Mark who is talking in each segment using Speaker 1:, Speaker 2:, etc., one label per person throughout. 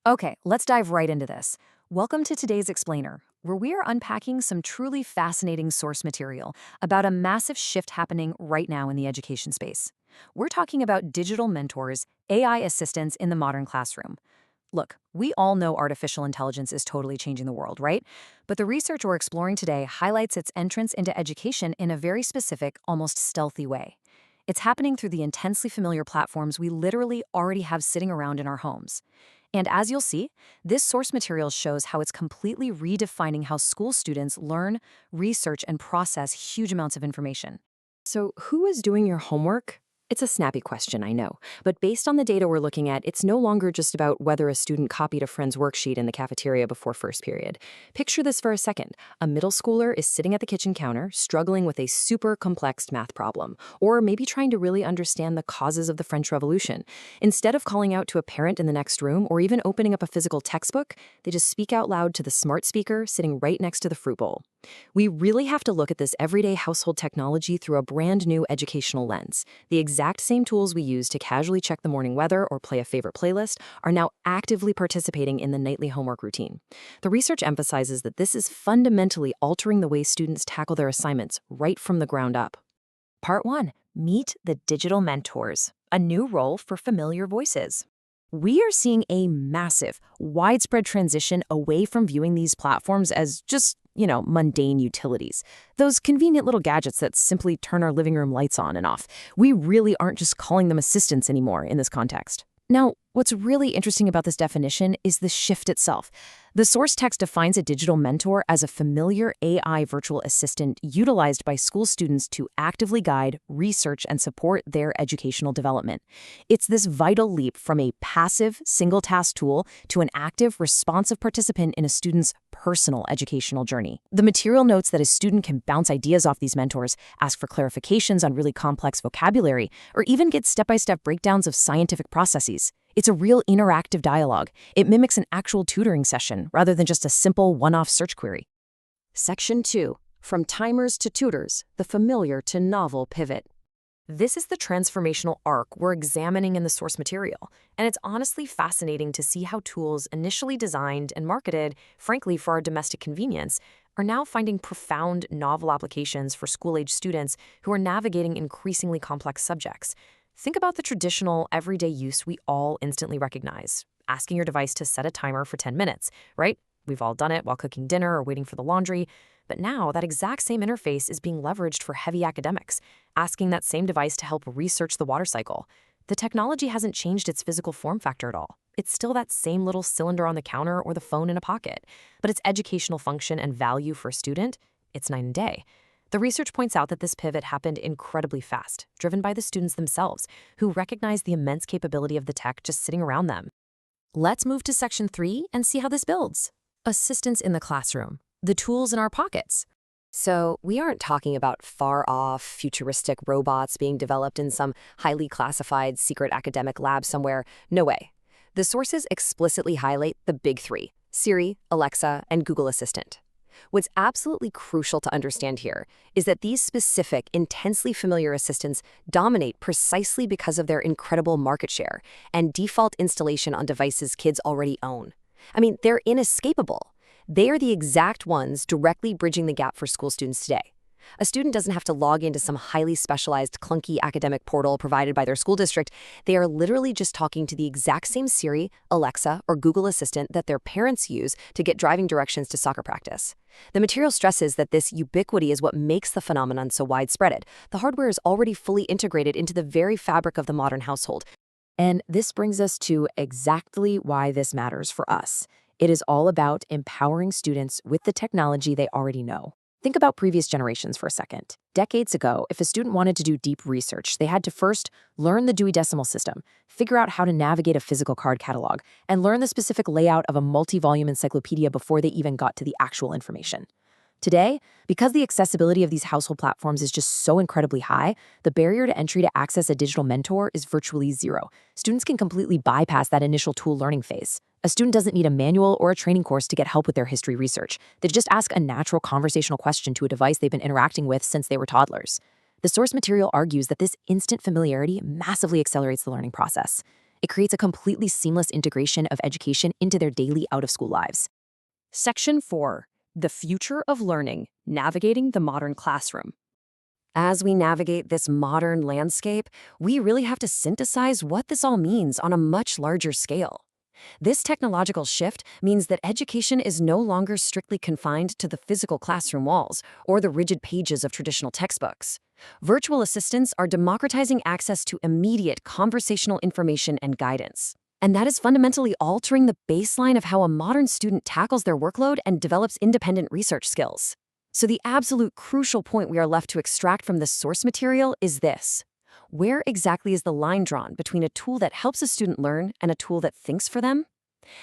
Speaker 1: Okay, let's dive right into this. Welcome to today's Explainer, where we are unpacking some truly fascinating source material about a massive shift happening right now in the education space. We're talking about digital mentors, AI assistants in the modern classroom. Look, we all know artificial intelligence is totally changing the world, right? But the research we're exploring today highlights its entrance into education in a very specific, almost stealthy way. It's happening through the intensely familiar platforms we literally already have sitting around in our homes. And as you'll see, this source material shows how it's completely redefining how school students learn, research, and process huge amounts of information.
Speaker 2: So, who is doing your homework? It's a snappy question, I know. But based on the data we're looking at, it's no longer just about whether a student copied a friend's worksheet in the cafeteria before first period. Picture this for a second. A middle schooler is sitting at the kitchen counter, struggling with a super complex math problem, or maybe trying to really understand the causes of the French Revolution. Instead of calling out to a parent in the next room or even opening up a physical textbook, they just speak out loud to the smart speaker sitting right next to the fruit bowl. We really have to look at this everyday household technology through a brand new educational lens. The exact same tools we use to casually check the morning weather or play a favorite playlist are now actively participating in the nightly homework routine. The research emphasizes that this is fundamentally altering the way students tackle their assignments right from the ground up.
Speaker 1: Part 1. Meet the digital mentors, a new role for familiar voices. We are seeing a massive, widespread transition away from viewing these platforms as just, mundane utilities. Those convenient little gadgets that simply turn our living room lights on and off. We really aren't just calling them assistants anymore in this context. Now, what's really interesting about this definition is the shift itself. The source text defines a digital mentor as a familiar AI virtual assistant utilized by school students to actively guide, research, and support their educational development. It's this vital leap from a passive, single-task tool to an active, responsive participant in a student's personal educational journey. The material notes that a student can bounce ideas off these mentors, ask for clarifications on really complex vocabulary, or even get step-by-step breakdowns of scientific processes. It's a real interactive dialogue. It mimics an actual tutoring session rather than just a simple one-off search query.
Speaker 2: Section 2. From timers to tutors, the familiar to novel pivot.
Speaker 1: This is the transformational arc we're examining in the source material, and it's honestly fascinating to see how tools initially designed and marketed, frankly, for our domestic convenience, are now finding profound novel applications for school-age students who are navigating increasingly complex subjects. Think about the traditional, everyday use we all instantly recognize, asking your device to set a timer for 10 minutes, right? We've all done it while cooking dinner or waiting for the laundry. But now, that exact same interface is being leveraged for heavy academics, asking that same device to help research the water cycle. The technology hasn't changed its physical form factor at all. It's still that same little cylinder on the counter or the phone in a pocket. But its educational function and value for a student, it's night and day. The research points out that this pivot happened incredibly fast, driven by the students themselves, who recognized the immense capability of the tech just sitting around them. Let's move to Section 3 and see how this builds. Assistants in the classroom, the tools in our pockets.
Speaker 2: So, we aren't talking about far-off, futuristic robots being developed in some highly classified secret academic lab somewhere. No way. The sources explicitly highlight the big three: Siri, Alexa, and Google Assistant. What's absolutely crucial to understand here is that these specific, intensely familiar assistants dominate precisely because of their incredible market share and default installation on devices kids already own. I mean, they're inescapable. They are the exact ones directly bridging the gap for school students today. A student doesn't have to log into some highly specialized, clunky academic portal provided by their school district. They are literally just talking to the exact same Siri, Alexa, or Google Assistant that their parents use to get driving directions to soccer practice. The material stresses that this ubiquity is what makes the phenomenon so widespread. The hardware is already fully integrated into the very fabric of the modern household.
Speaker 1: And this brings us to exactly why this matters for us. It is all about empowering students with the technology they already know. Think about previous generations for a second. Decades ago, if a student wanted to do deep research, they had to first learn the Dewey Decimal System, figure out how to navigate a physical card catalog, and learn the specific layout of a multi-volume encyclopedia before they even got to the actual information. Today, because the accessibility of these household platforms is just so incredibly high, the barrier to entry to access a digital mentor is virtually zero. Students can completely bypass that initial tool learning phase. A student doesn't need a manual or a training course to get help with their history research. They just ask a natural conversational question to a device they've been interacting with since they were toddlers. The source material argues that this instant familiarity massively accelerates the learning process.
Speaker 2: It creates a completely seamless integration of education into their daily out-of-school lives.
Speaker 1: Section 4. The Future of Learning, Navigating the Modern Classroom.
Speaker 2: As we navigate this modern landscape, we really have to synthesize what this all means on a much larger scale. This technological shift means that education is no longer strictly confined to the physical classroom walls or the rigid pages of traditional textbooks. Virtual assistants are democratizing access to immediate conversational information and guidance. And that is fundamentally altering the baseline of how a modern student tackles their workload and develops independent research skills. So the absolute crucial point we are left to extract from this source material is this. Where exactly is the line drawn between a tool that helps a student learn and a tool that thinks for them?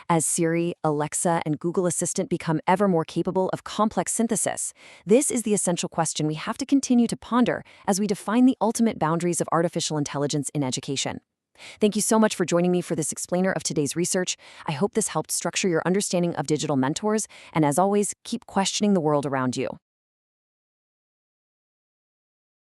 Speaker 2: As Siri, Alexa, and Google Assistant become ever more capable of complex synthesis, this is the essential question we have to continue to ponder as we define the ultimate boundaries of artificial intelligence in education. Thank you so much for joining me for this explainer of today's research. I hope this helped structure your understanding of digital mentors, and as always, keep questioning the world around you.